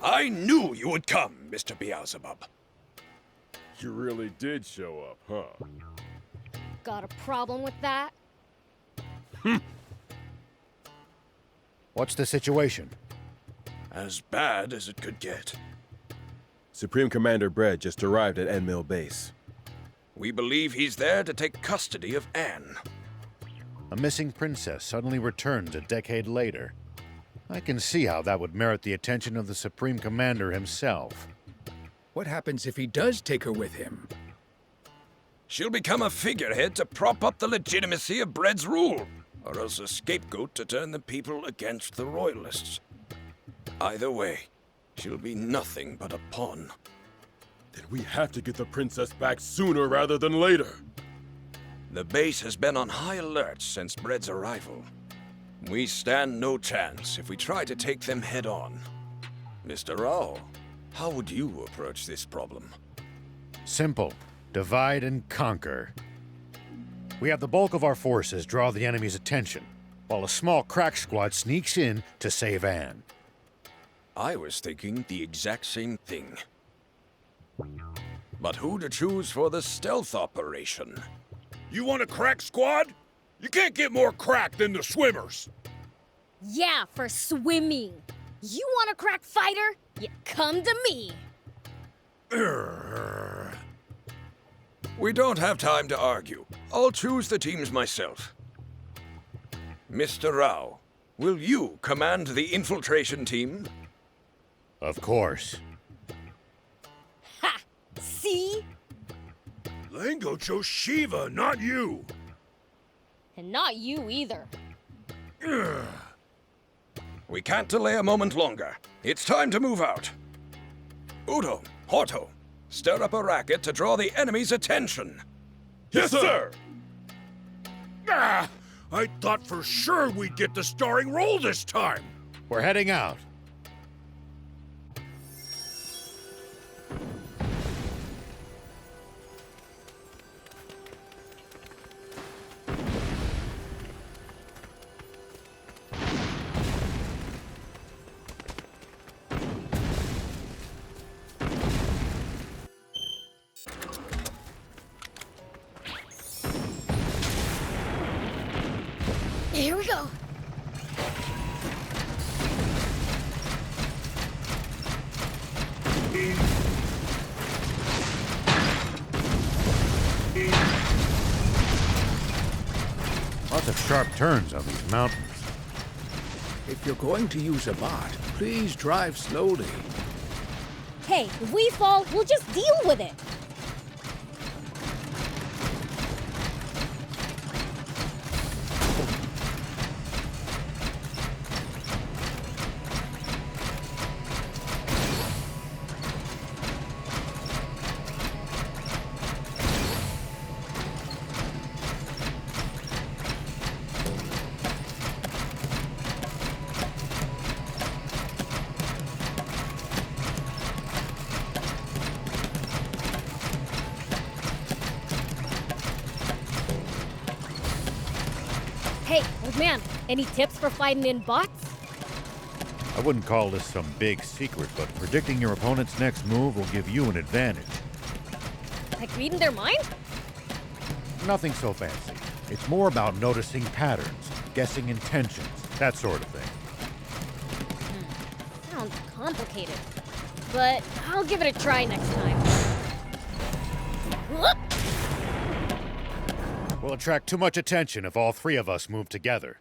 I knew you would come, Mr. Beelzebub. You really did show up, huh? Got a problem with that? What's the situation? As bad as it could get. Supreme Commander Bred just arrived at Endmill Base. We believe he's there to take custody of Anne. A missing princess suddenly returns a decade later. I can see how that would merit the attention of the Supreme Commander himself. What happens if he does take her with him? She'll become a figurehead to prop up the legitimacy of Bred's rule, or else a scapegoat to turn the people against the Royalists. Either way, she'll be nothing but a pawn. Then we have to get the princess back sooner rather than later. The base has been on high alert since Bred's arrival. We stand no chance if we try to take them head-on. Mr. Rao, how would you approach this problem? Simple. Divide and conquer. We have the bulk of our forces draw the enemy's attention, while a small crack squad sneaks in to save Anne. I was thinking the exact same thing. But who to choose for the stealth operation? You want a crack squad? You can't get more crack than the swimmers. Yeah, for swimming. You want a crack fighter? You come to me. We don't have time to argue. I'll choose the teams myself. Mr. Rao, will you command the infiltration team? Of course. Ha! See? Lango chose Shiva, not you. And not you either. We can't delay a moment longer. It's time to move out. Udo, Horto, stir up a racket to draw the enemy's attention. Yes, sir! I thought for sure we'd get the starring role this time. We're heading out. Here we go. Lots of sharp turns on these mountains. If you're going to use a bot, please drive slowly. Hey, if we fall, we'll just deal with it. Hey, old man, any tips for fighting in bots? I wouldn't call this some big secret, but predicting your opponent's next move will give you an advantage. Like reading their mind? Nothing so fancy. It's more about noticing patterns, guessing intentions, that sort of thing. Sounds complicated. But I'll give it a try next time. Whoop! We'll attract too much attention if all three of us move together.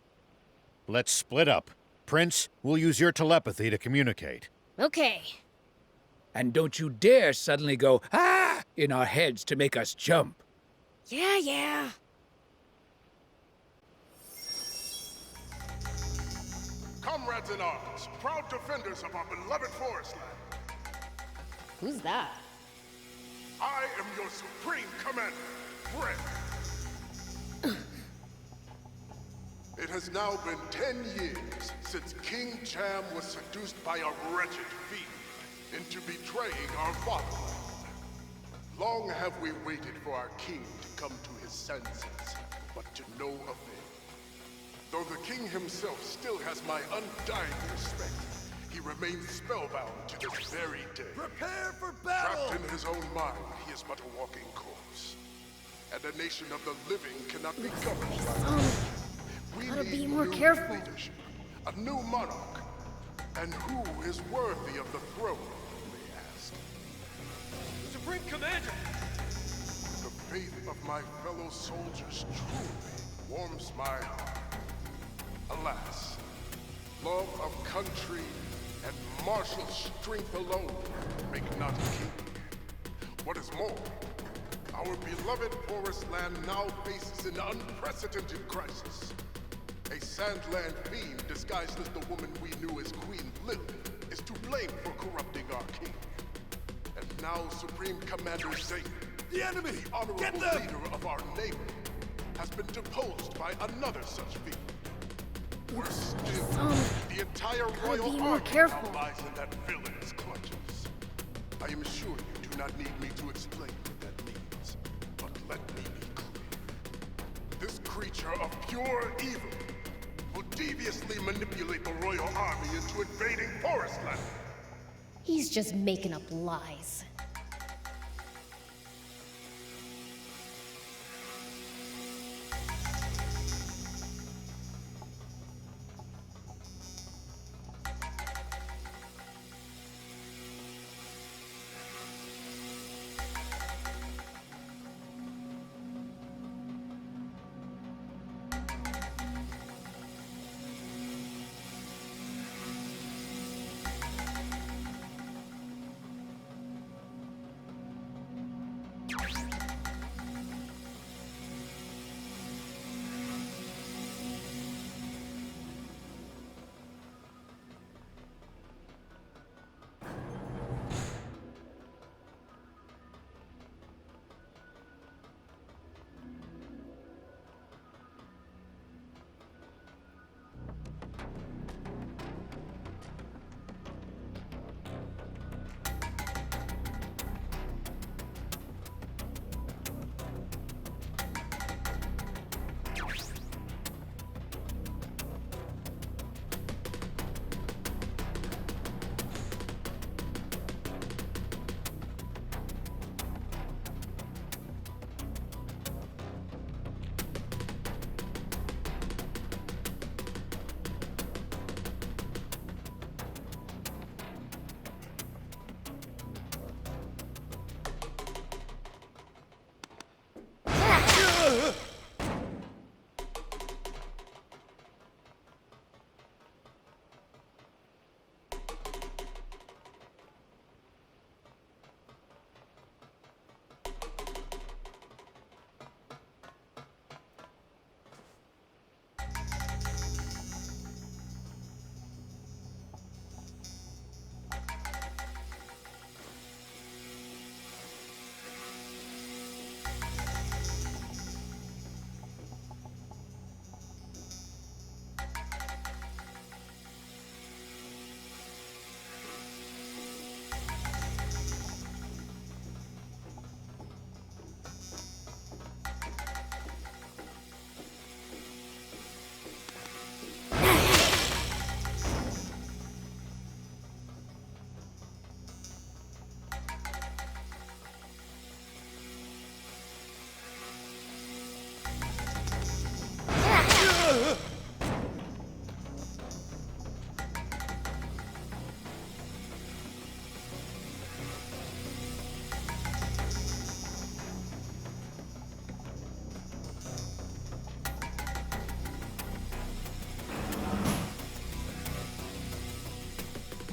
Let's split up. Prince, we'll use your telepathy to communicate. Okay. And don't you dare suddenly go, ah, in our heads to make us jump. Yeah. Comrades in arms, proud defenders of our beloved forest land, Who's that? I am your supreme commander, Bred. It has now been 10 years since King Cham was seduced by a wretched fiend into betraying our fatherland. Long have we waited for our king to come to his senses, but to no avail. Though the king himself still has my undying respect, He remains spellbound to this very day. Prepare for battle! Trapped in his own mind, he is but a walking corpse. And a nation of the living cannot be governed by him. We Gotta need be more new careful. leadership, a new monarch. And who is worthy of the throne, you may ask? Supreme Commander! The faith of my fellow soldiers truly warms my heart. Alas, love of country and martial strength alone make not a king. What is more, our beloved forest land now faces an unprecedented crisis. A Sandland fiend disguised as the woman we knew as Queen Lilith is to blame for corrupting our king. And now Supreme Commander Zayden, The enemy! the honorable Get them! leader of our neighbor, has been deposed by another such fiend. Worse still, the entire royal be more army careful. now lies in that villain's clutches. I am sure you do not need me to explain what that means, but let me be clear. This creature of pure evil will deviously manipulate the royal army into invading Forestland. He's just making up lies.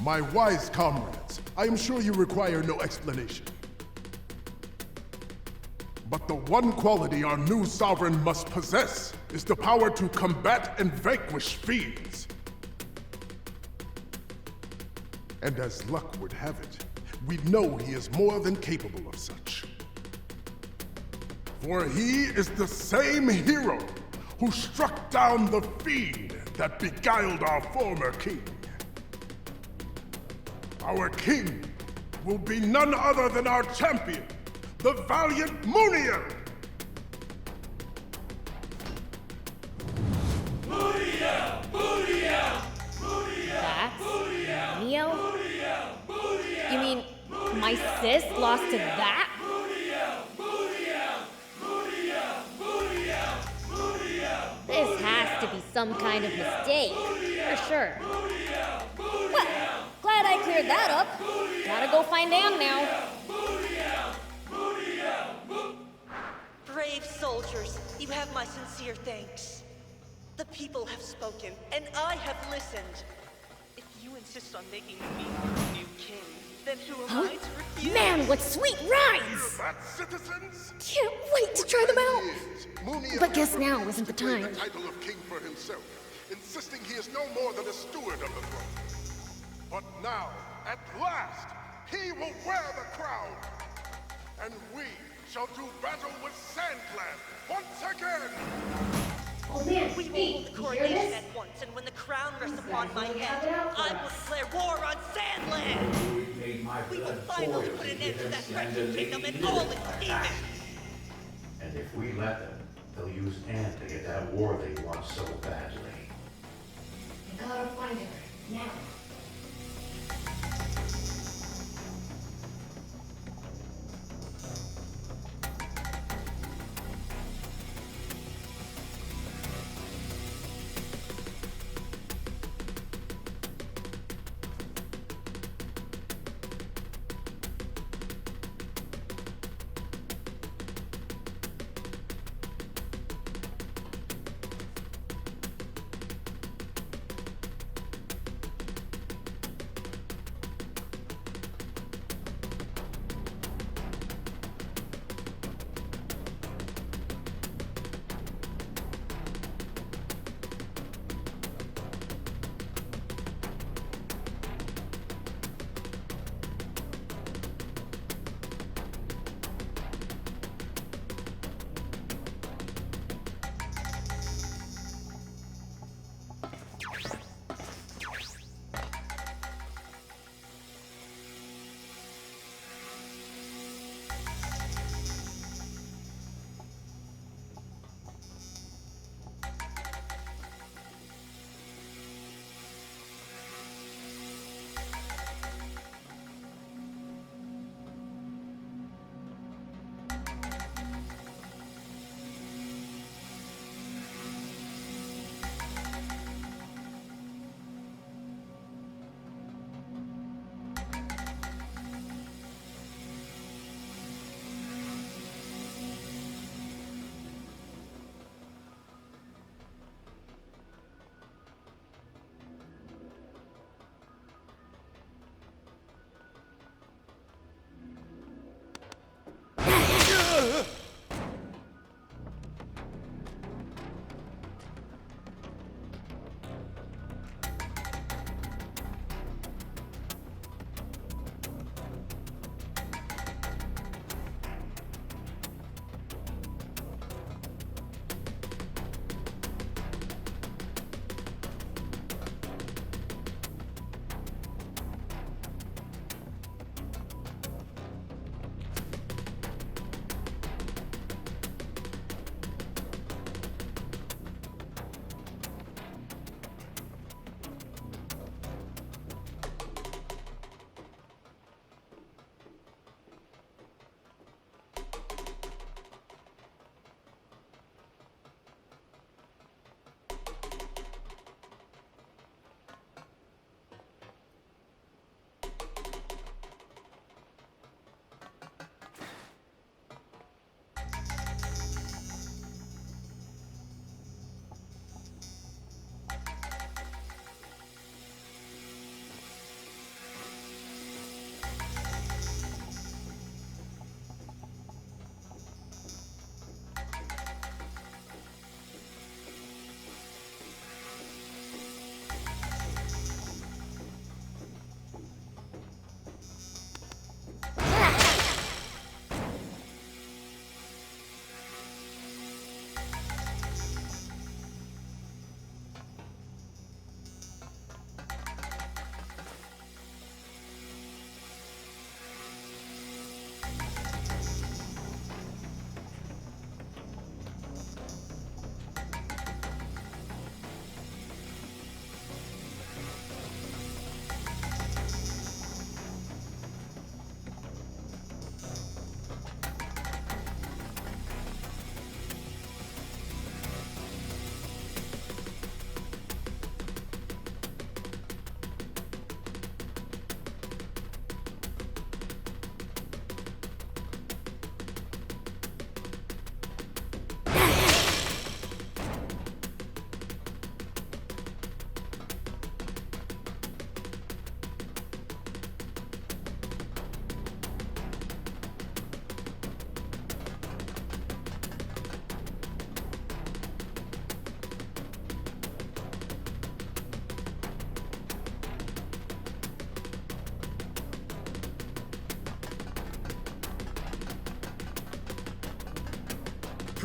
My wise comrades, I am sure you require no explanation. But the one quality our new sovereign must possess is the power to combat and vanquish fiends. And as luck would have it, we know he is more than capable of such. For he is the same hero who struck down the fiend that beguiled our former king. Our king will be none other than our champion, the valiant Muniel! That's Moonio? You mean my sis lost to that? This has to be some kind of mistake, for sure. Well, glad I cleared that up. Gotta go find Anne now. Brave soldiers, you have my sincere thanks. The people have spoken, and I have listened. If you insist on making me your new king, then who am I to refuse? Man, what sweet rhymes! That, citizens? Can't wait to try them out. Years, Mooney But guess has now refused isn't the to claim time. the title of king for himself, insisting he is no more than a steward of the throne. But now, at last, he will wear the crown, and we shall do battle with SandClan once again. Oh man, We will hold the coronation at once, and when the crown rests upon my head, I will declare war on Sandland! We will finally put an end to that wretched kingdom and all its demons! And if we let them, they'll use Anne to get that war they want so badly. I gotta find her, now.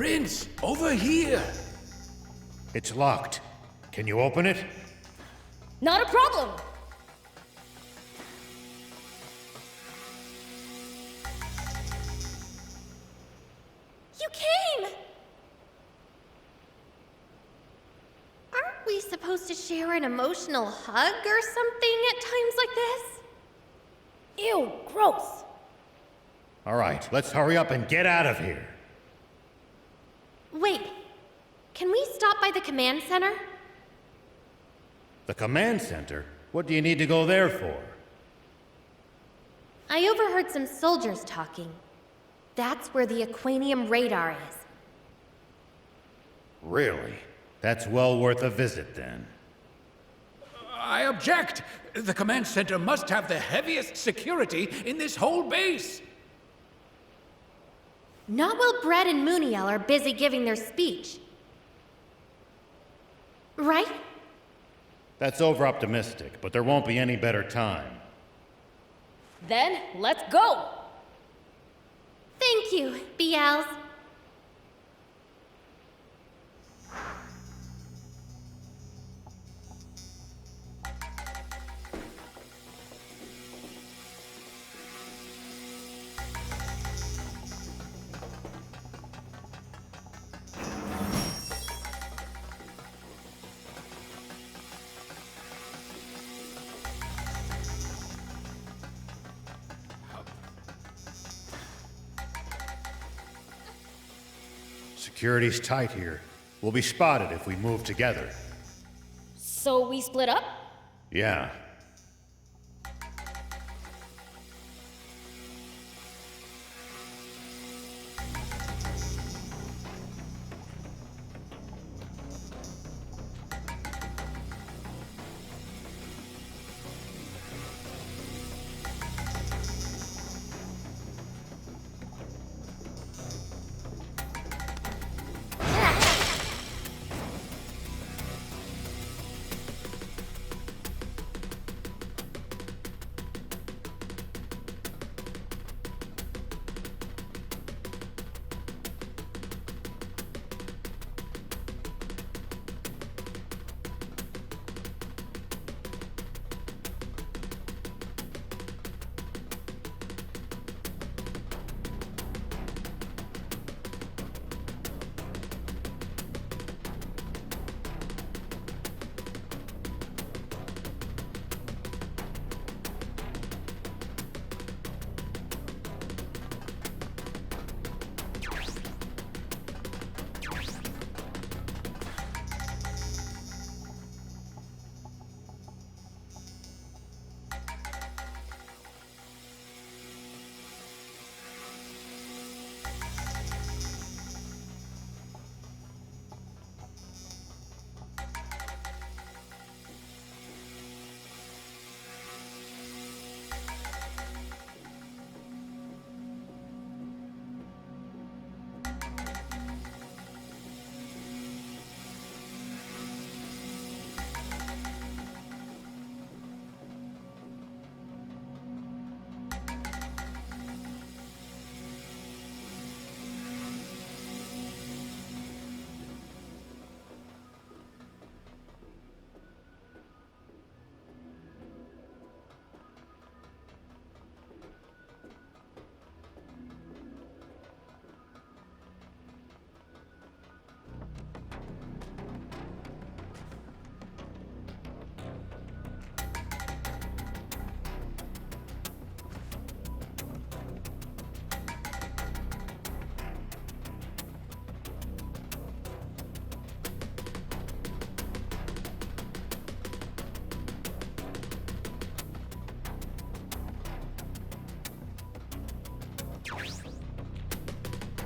Prince, over here. It's locked. Can you open it? Not a problem! You came! Aren't we supposed to share an emotional hug or something at times like this? Ew, gross. All right, let's hurry up and get out of here. Wait, can we stop by the command center? The command center? What do you need to go there for? I overheard some soldiers talking. That's where the Aquanium radar is. Really? That's well worth a visit, then. I object. The command center must have the heaviest security in this whole base. Not while Bred and Mooniel are busy giving their speech. Right? That's over-optimistic, but there won't be any better time. Then, let's go! Thank you, BLs. Security's tight here. We'll be spotted if we move together. So we split up? Yeah.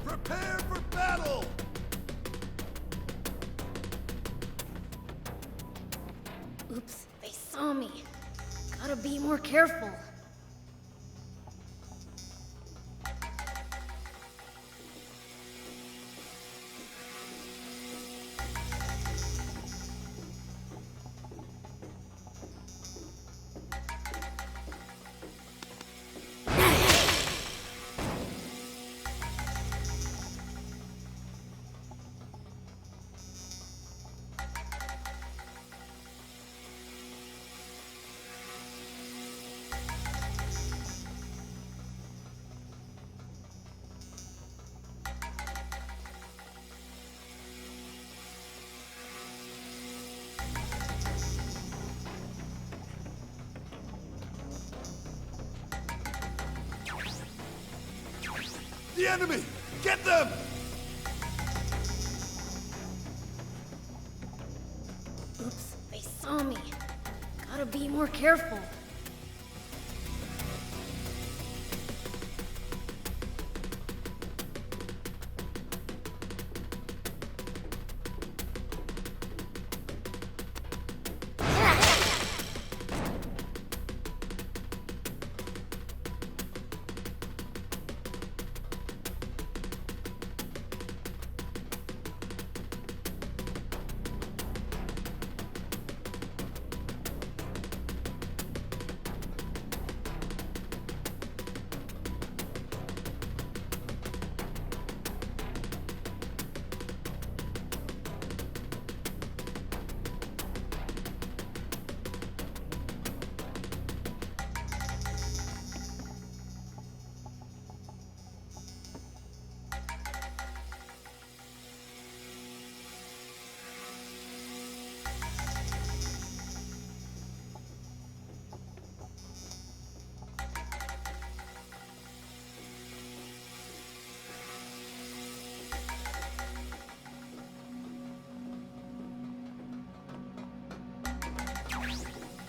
Prepare for battle! Oops, they saw me. Gotta be more careful. The enemy! Get them! Oops, they saw me. Gotta be more careful.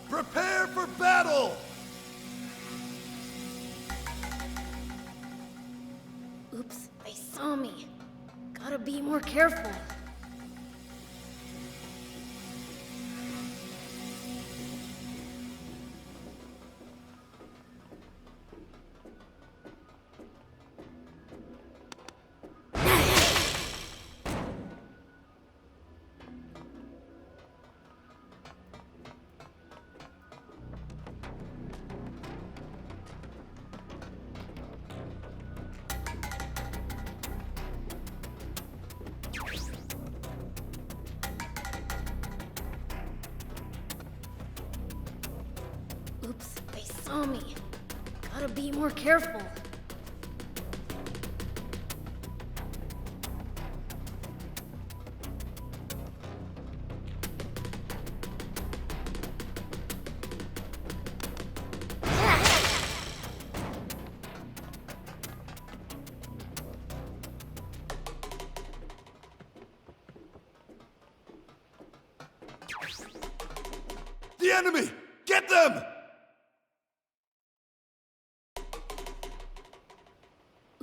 Prepare for battle! Oops, they saw me. Gotta be more careful. Oops, they saw me. Gotta be more careful. The enemy! Get them!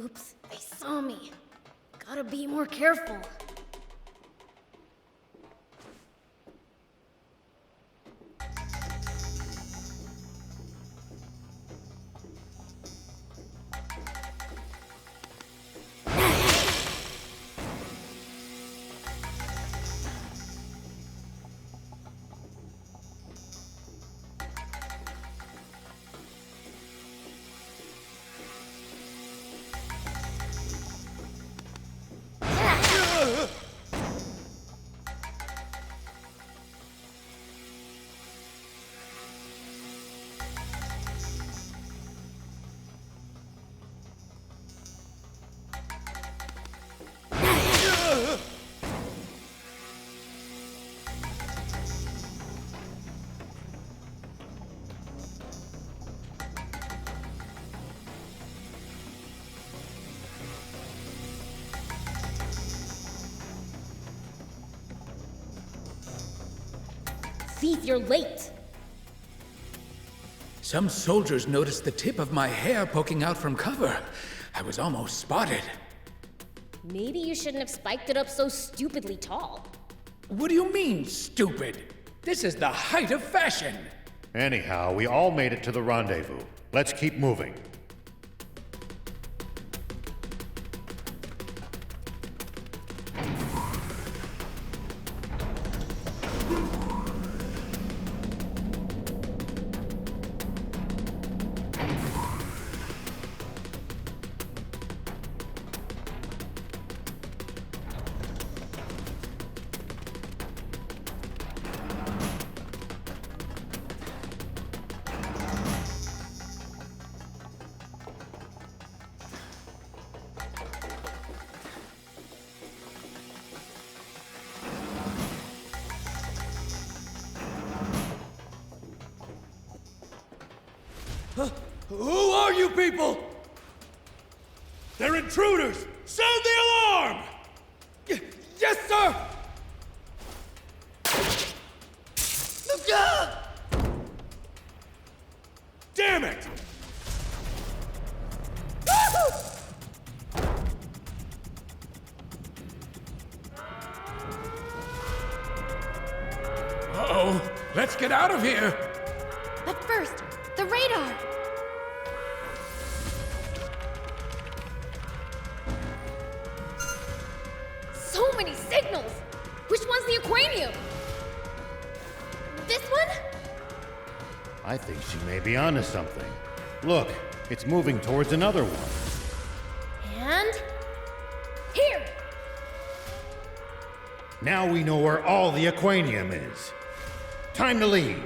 Oops, they saw me. Gotta be more careful. Thief, you're late. Some soldiers noticed the tip of my hair poking out from cover. I was almost spotted. Maybe you shouldn't have spiked it up so stupidly tall. What do you mean, stupid? This is the height of fashion. Anyhow, we all made it to the rendezvous. Let's keep moving. Who are you people? They're intruders! Sound the alarm! Yes, sir! Damn it! Uh-oh. Let's get out of here. But first, the radar. So many signals! Which one's the aquarium? This one? I think she may be onto something. Look, it's moving towards another one. And Here! Now we know where all the aquanium is. Time to leave.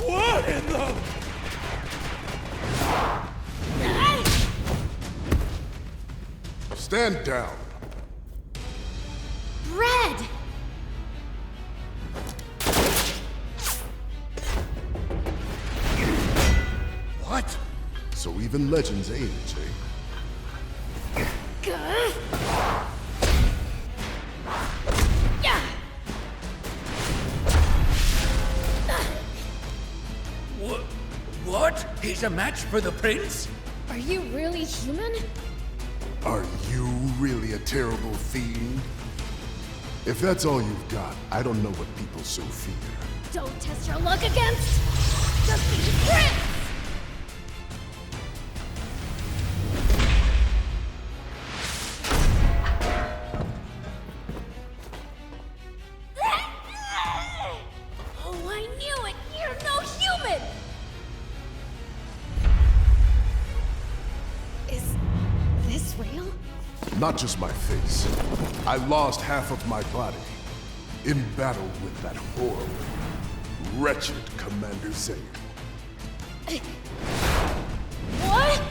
What in the... Stand down. Bred! What? So even legends age, eh? What? He's a match for the prince? Are you really human? Are you really a terrible fiend? If that's all you've got, I don't know what people so fear. Don't test your luck against the prince! Oh, I knew it! You're no human! Is this real? Not just my face. I lost half of my body in battle with that horrible, wretched Commander Zane. What?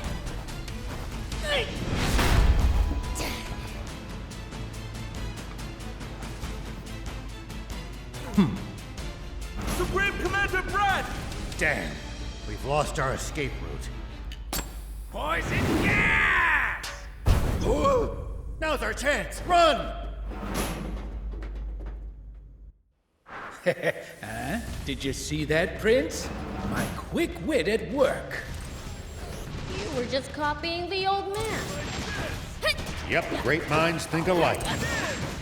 Supreme Commander Bred! Damn, we've lost our escape route. Poison gas! Now's our chance. Run! Huh? Did you see that, Prince? My quick wit at work. You were just copying the old man. Yep, great minds think alike.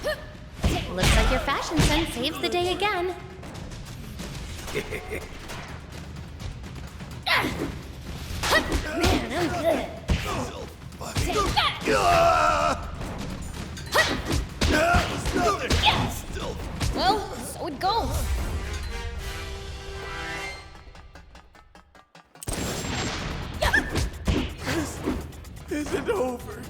Looks like your fashion sense saves the day again. Man, I'm good. Take that! Well, so it goes. Isn't over.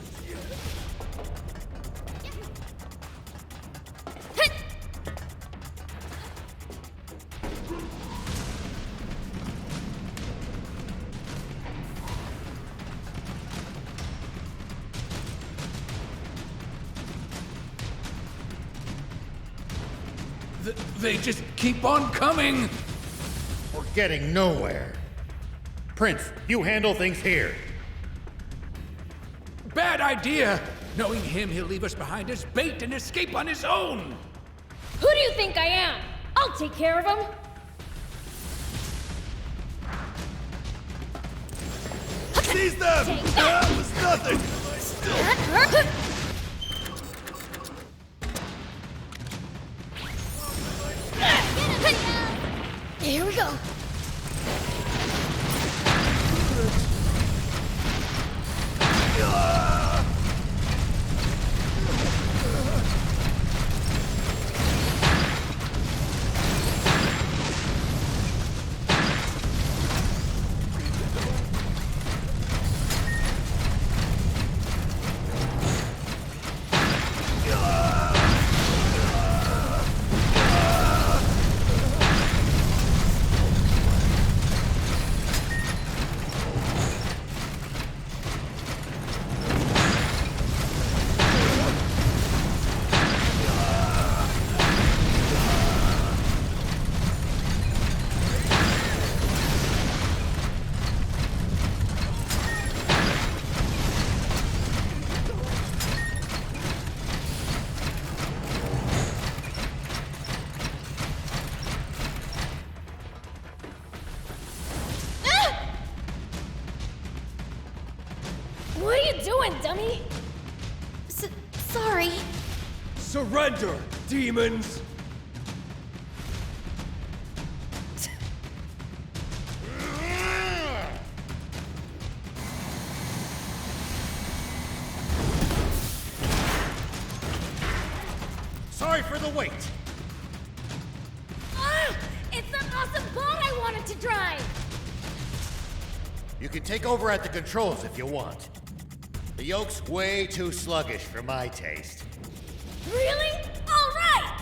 They just keep on coming. We're getting nowhere. Prince, you handle things here. Bad idea. Knowing him, he'll leave us behind as bait and escape on his own. Who do you think I am? I'll take care of him. Seize them! Take that! That was nothing! That hurt. Here we go. Surrender, demons! Sorry for the wait. Ah! It's that awesome boat I wanted to drive! You can take over at the controls if you want. The yoke's way too sluggish for my taste. Really? All right!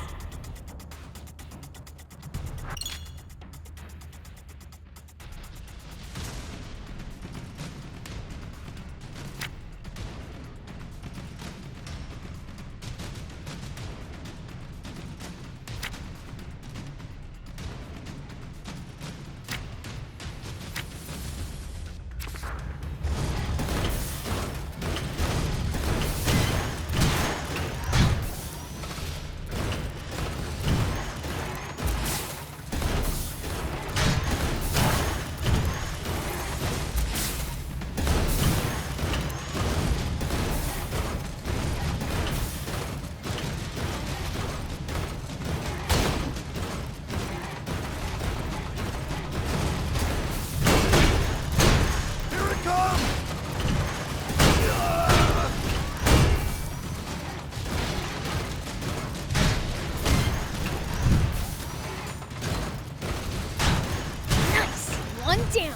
Nice! One down!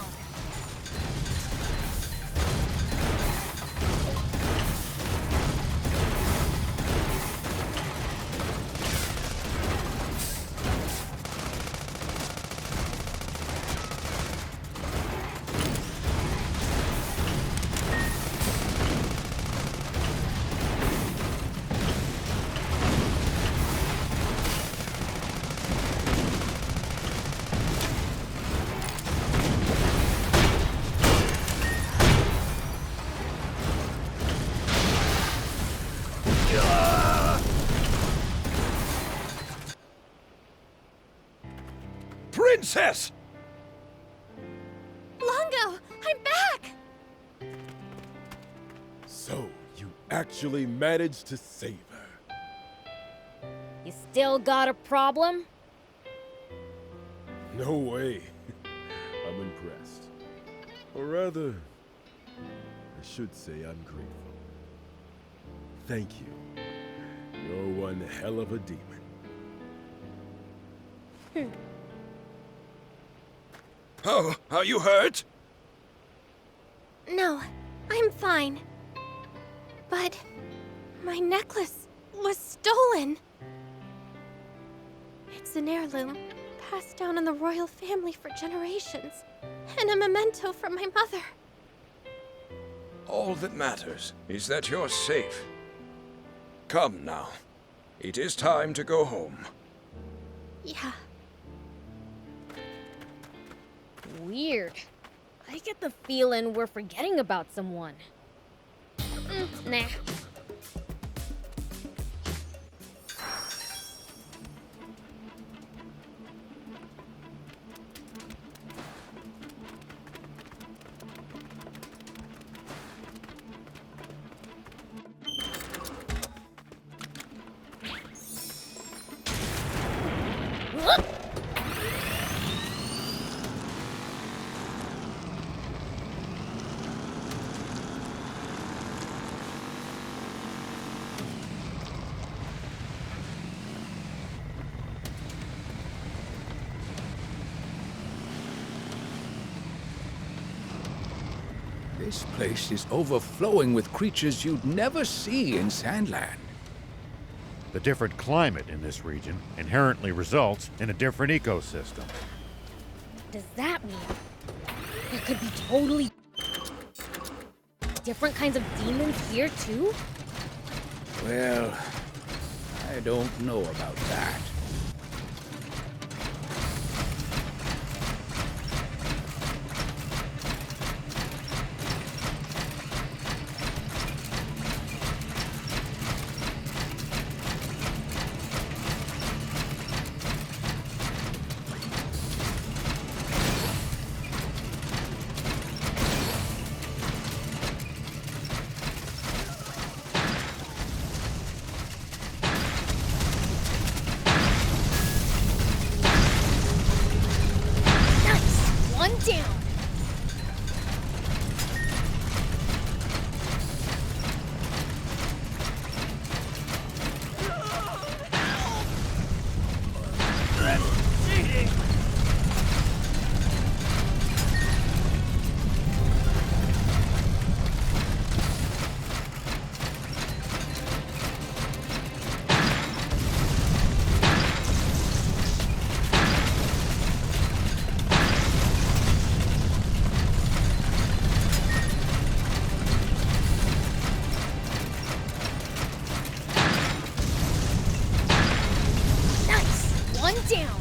Princess! Longo, I'm back! So, you actually managed to save her. You still got a problem? No way. I'm impressed. Or rather, I should say I'm grateful. Thank you. You're one hell of a demon. Oh, are you hurt? No, I'm fine. But my necklace was stolen. It's an heirloom, passed down in the royal family for generations, and a memento from my mother. All that matters is that you're safe. Come now. It is time to go home. Yeah. Weird. I get the feeling we're forgetting about someone. Nah. This place is overflowing with creatures you'd never see in Sandland. The different climate in this region inherently results in a different ecosystem. Does that mean there could be totally different kinds of demons here too? Well, I don't know about that. down. One down.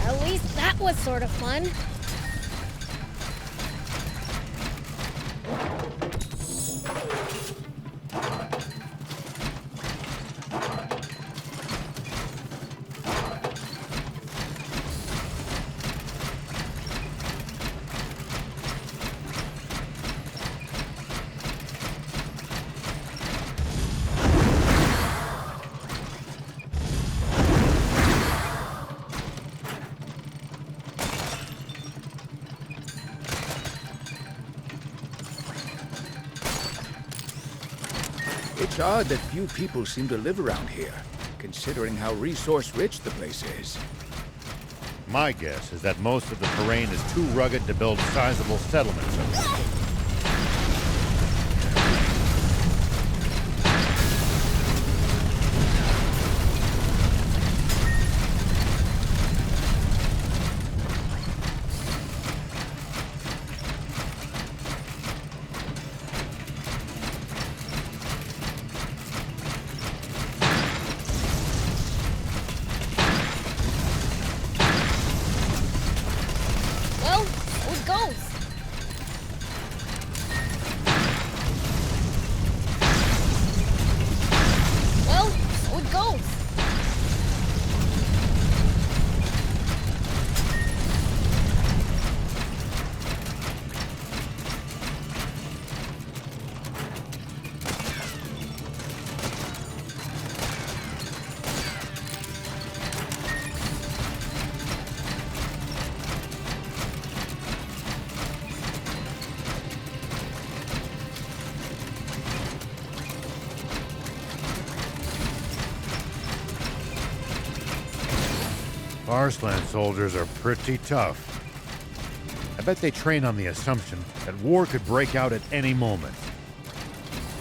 At least that was sort of fun. It's odd that few people seem to live around here, considering how resource-rich the place is. My guess is that most of the terrain is too rugged to build sizable settlements over. Well, so it goes. Well, so it goes. Arslan soldiers are pretty tough. I bet they train on the assumption that war could break out at any moment.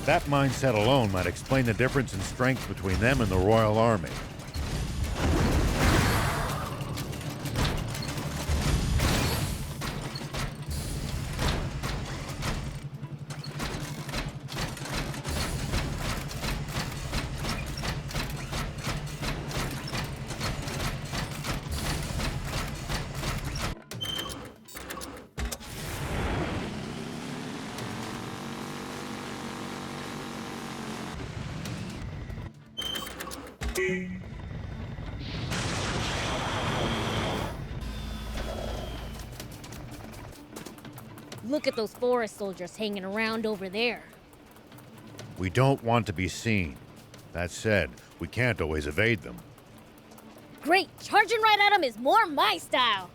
That mindset alone might explain the difference in strength between them and the Royal Army. Look at those forest soldiers hanging around over there. We don't want to be seen. That said, we can't always evade them. Great, charging right at them is more my style.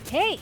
Hey!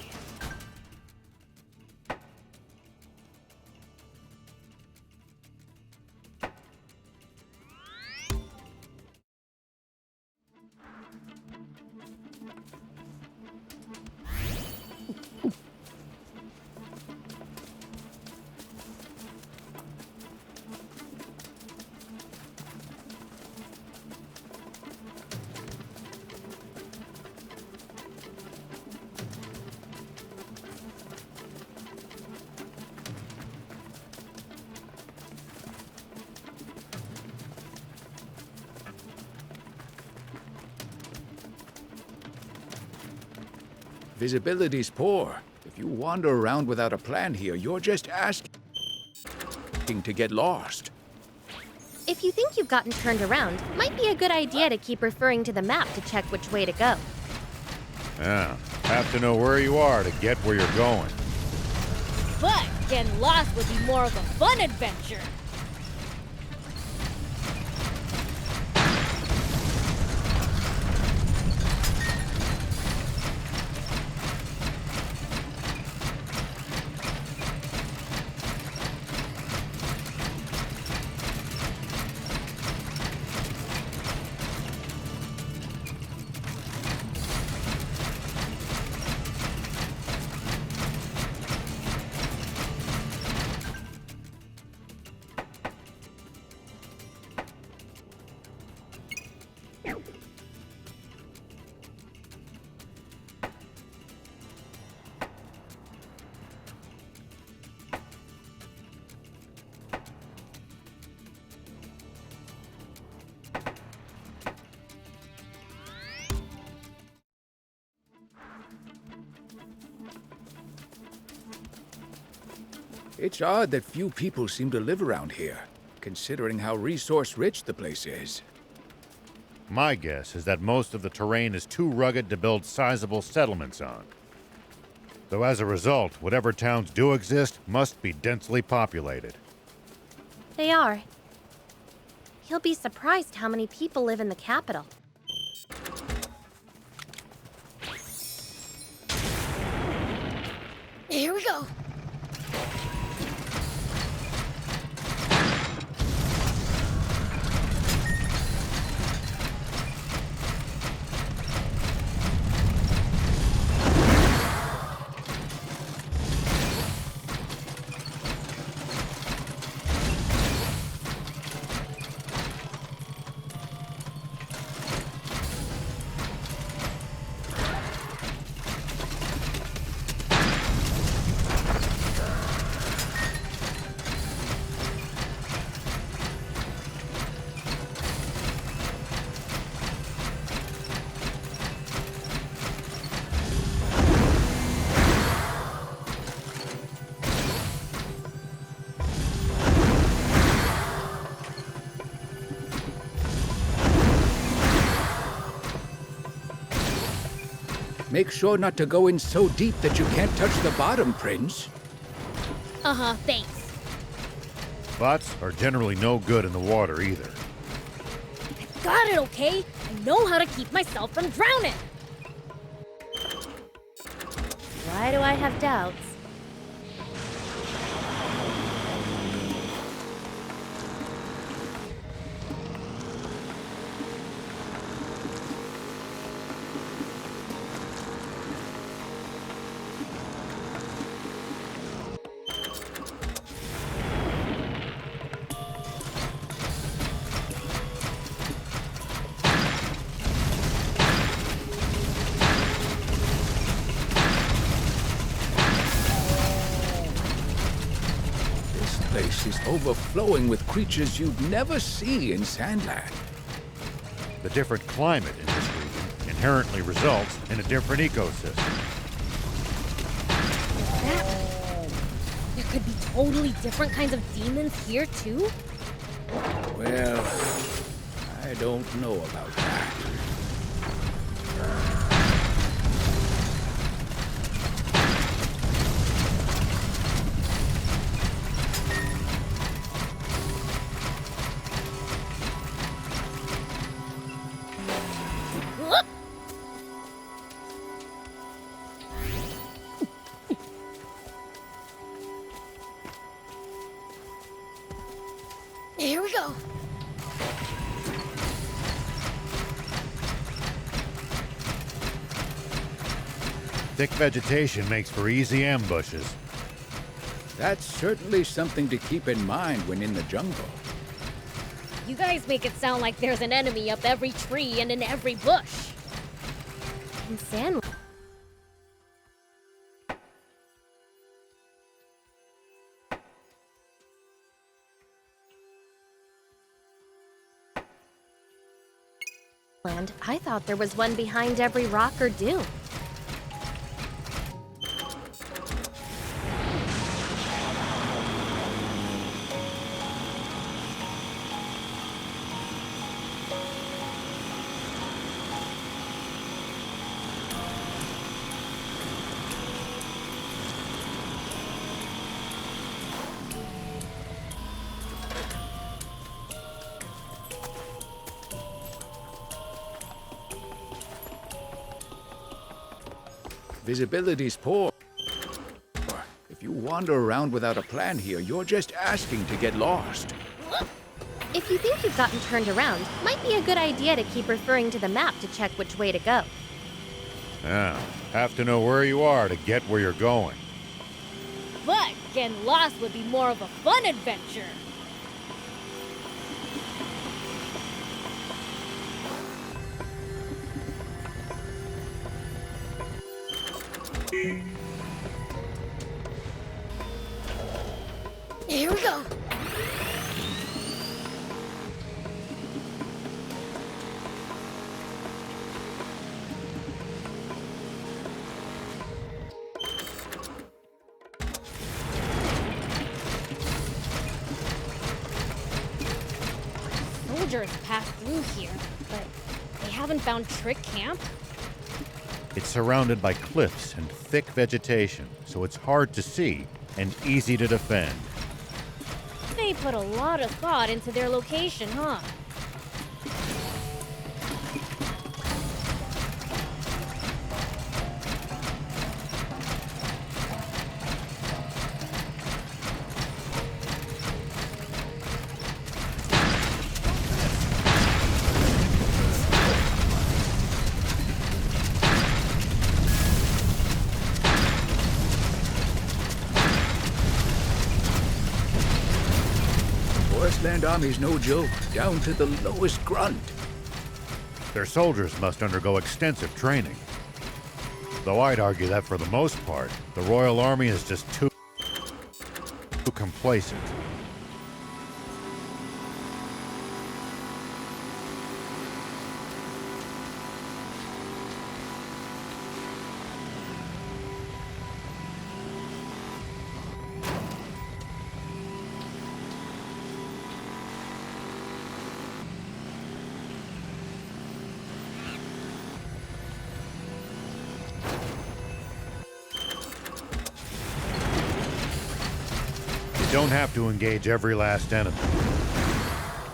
Visibility's poor. If you wander around without a plan here, you're just asking to get lost. If you think you've gotten turned around, it might be a good idea to keep referring to the map to check which way to go. Yeah, have to know where you are to get where you're going. But getting lost would be more of a fun adventure. It's odd that few people seem to live around here, considering how resource-rich the place is. My guess is that most of the terrain is too rugged to build sizable settlements on. Though as a result, whatever towns do exist must be densely populated. They are. You'll be surprised how many people live in the capital. Here we go. Make sure not to go in so deep that you can't touch the bottom, Prince. Uh-huh, thanks. Bots are generally no good in the water either. Got it, okay? I know how to keep myself from drowning. Why do I have doubts? This place is overflowing with creatures you'd never see in Sandland. The different climate in this region inherently results in a different ecosystem. That there could be totally different kinds of demons here, too? Well, I don't know about that. Whoop! Here we go. Thick vegetation makes for easy ambushes. That's certainly something to keep in mind when in the jungle. You guys make it sound like there's an enemy up every tree and in every bush. In Sandland. I thought there was one behind every rock or dune. visibility's poor. If you wander around without a plan here, you're just asking to get lost. If you think you've gotten turned around, might be a good idea to keep referring to the map to check which way to go. Yeah, have to know where you are to get where you're going. But getting lost would be more of a fun adventure. Here we go. Soldiers passed through here, but they haven't found Trick Camp? It's surrounded by cliffs and thick vegetation, so it's hard to see and easy to defend. They put a lot of thought into their location, huh? Forestland Army's no joke, down to the lowest grunt. Their soldiers must undergo extensive training. Though I'd argue that for the most part, the Royal Army is just too complacent. You don't have to engage every last enemy.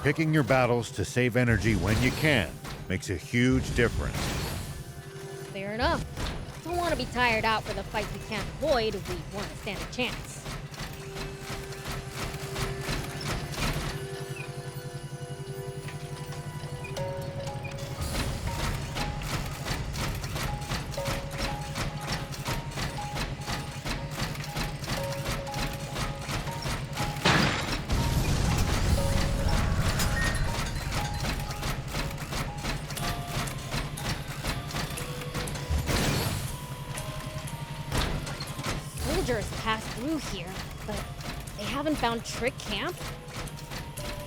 Picking your battles to save energy when you can makes a huge difference. Fair enough. Don't want to be tired out for the fights we can't avoid if we want to stand a chance. Soldiers passed through here, but they haven't found Trick Camp?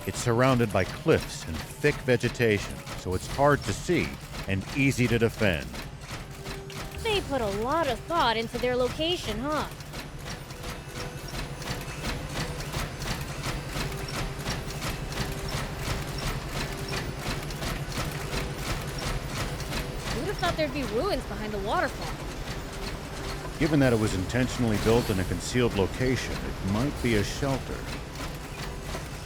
It's surrounded by cliffs and thick vegetation, so it's hard to see and easy to defend. They put a lot of thought into their location, huh? Who'd have thought there'd be ruins behind the waterfall? Given that it was intentionally built in a concealed location, it might be a shelter.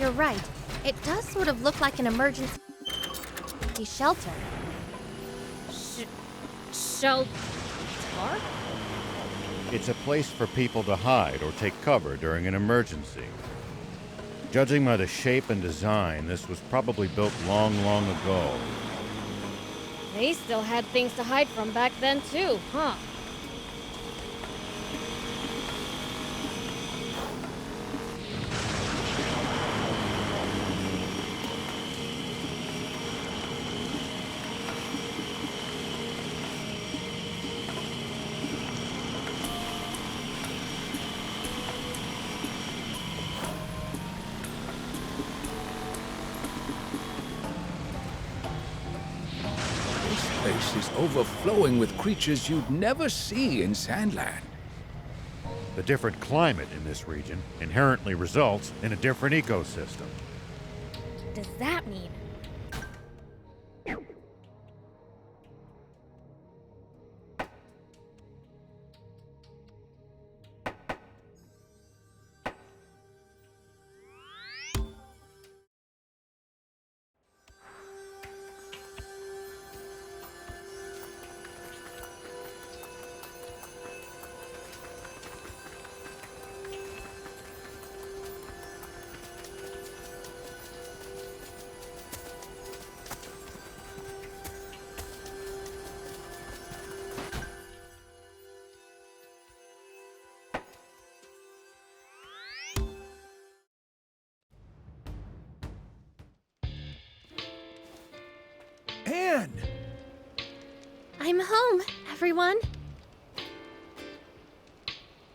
You're right. It does sort of look like an emergency shelter. Shelter? It's a place for people to hide or take cover during an emergency. Judging by the shape and design, this was probably built long, long ago. They still had things to hide from back then, too, huh? This place is overflowing with creatures you'd never see in Sandland. The different climate in this region inherently results in a different ecosystem. Does that mean? Anne! I'm home, everyone.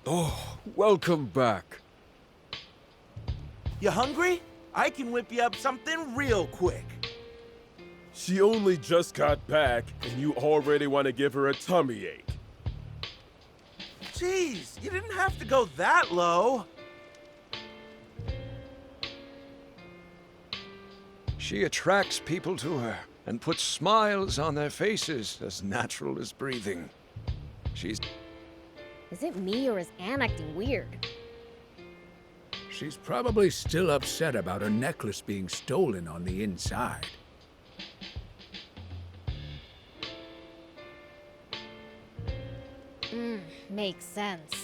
Oh, welcome back. You hungry? I can whip you up something real quick. She only just got back, and you already want to give her a tummy ache. Jeez, you didn't have to go that low. She attracts people to her and puts smiles on their faces as natural as breathing. She's Is it me or is Anne acting weird? She's probably still upset about her necklace being stolen on the inside. Makes sense.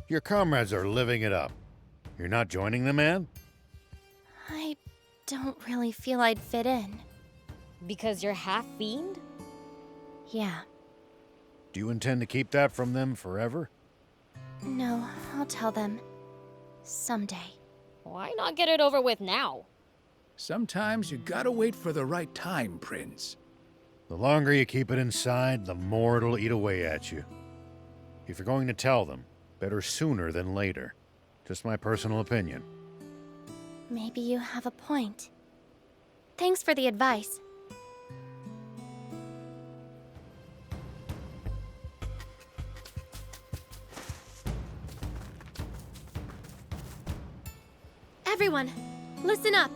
Your comrades are living it up. You're not joining them, Anne? I don't really feel I'd fit in. Because you're half fiend? Yeah. Do you intend to keep that from them forever? No, I'll tell them. Someday. Why not get it over with now? Sometimes you gotta wait for the right time, Prince. The longer you keep it inside, the more it'll eat away at you. If you're going to tell them, better sooner than later. Just my personal opinion. Maybe you have a point. Thanks for the advice. Everyone, listen up.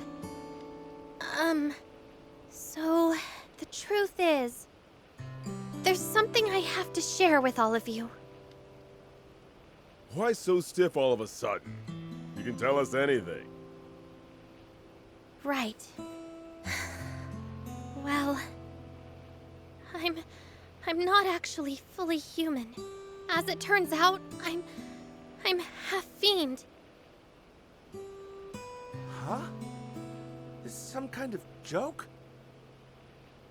So the truth is, there's something I have to share with all of you. Why so stiff all of a sudden? You can tell us anything. Right. Well, I'm not actually fully human. As it turns out, I'm half fiend. Huh? Is this some kind of joke?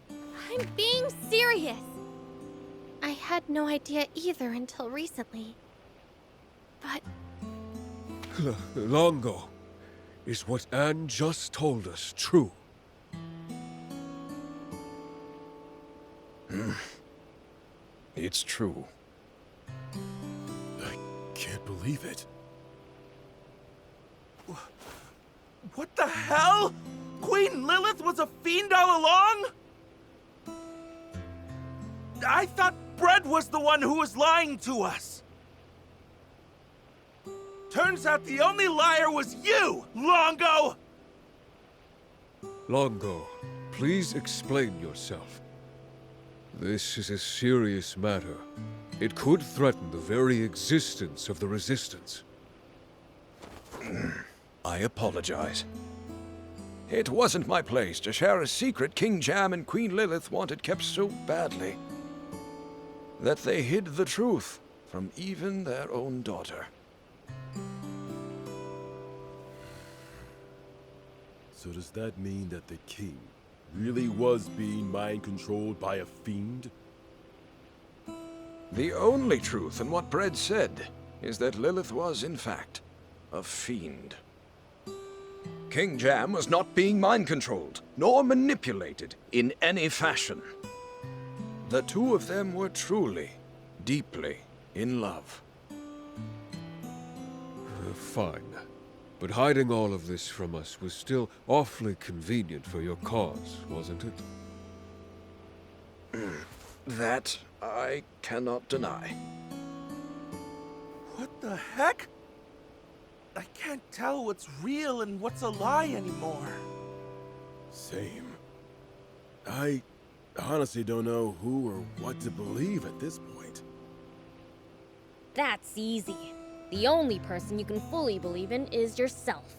I'm being serious. I had no idea either until recently. But Longo, is what Anne just told us true? It's true. I can't believe it. What the hell? Queen Lilith was a fiend all along? I thought Bred was the one who was lying to us. Turns out the only liar was you, Longo! Longo, please explain yourself. This is a serious matter. It could threaten the very existence of the Resistance. I apologize. It wasn't my place to share a secret King Jam and Queen Lilith wanted kept so badly that they hid the truth from even their own daughter. So does that mean that the king really was being mind-controlled by a fiend? The only truth in what Bred said is that Lilith was, in fact, a fiend. King Jam was not being mind-controlled, nor manipulated in any fashion. The two of them were truly, deeply in love. Fine. But hiding all of this from us was still awfully convenient for your cause, wasn't it? That I cannot deny. What the heck? I can't tell what's real and what's a lie anymore. Same. I honestly don't know who or what to believe at this point. That's easy. The only person you can fully believe in is yourself.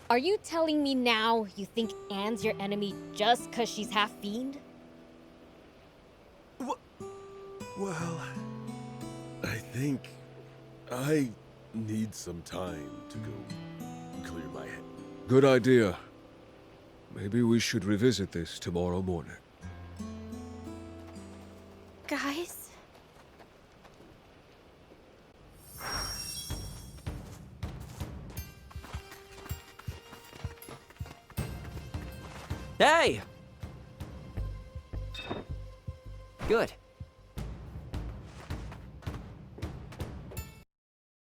Are you telling me now you think Anne's your enemy just 'cause she's half fiend? Well, I think I need some time to go clear my head. Good idea. Maybe we should revisit this tomorrow morning. Guys? Hey! Good.